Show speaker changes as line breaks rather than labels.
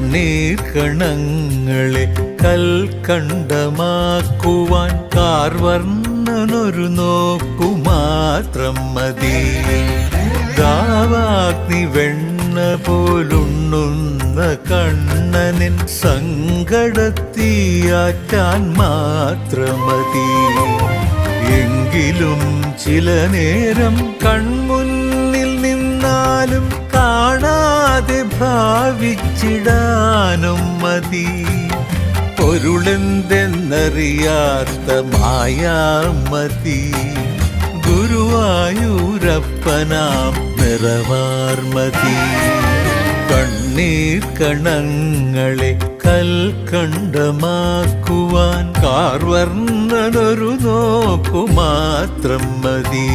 കണ്ണീർ കണങ്ങളെ കൽക്കണ്ടമാക്കുവാൻ കാർവർണ്ണനൊരു നോക്കു മാത്രം മതി. ദാവാഗ്നി വെണ്ണ പോലുണ്ണുന്ന കണ്ണനിൻ സങ്കടത്തീയാറ്റാൻ മാത്രമതി. എങ്കിലും ചില നേരം കൺമുന്നിൽ നിന്നാലും കാണാതെ ഭാവിച്ചിടാനും മതി. പൊരുളെന്തെന്നറിയാത്ത മായാമതി. ഗുരുവായൂരപ്പനാം നിറവാർമതി. കണ്ണീർ കണങ്ങളെ കൽക്കണ്ടമാക്കുവാൻ കാർവർണ്ണനൊരു നോക്കു മാത്രം മതി.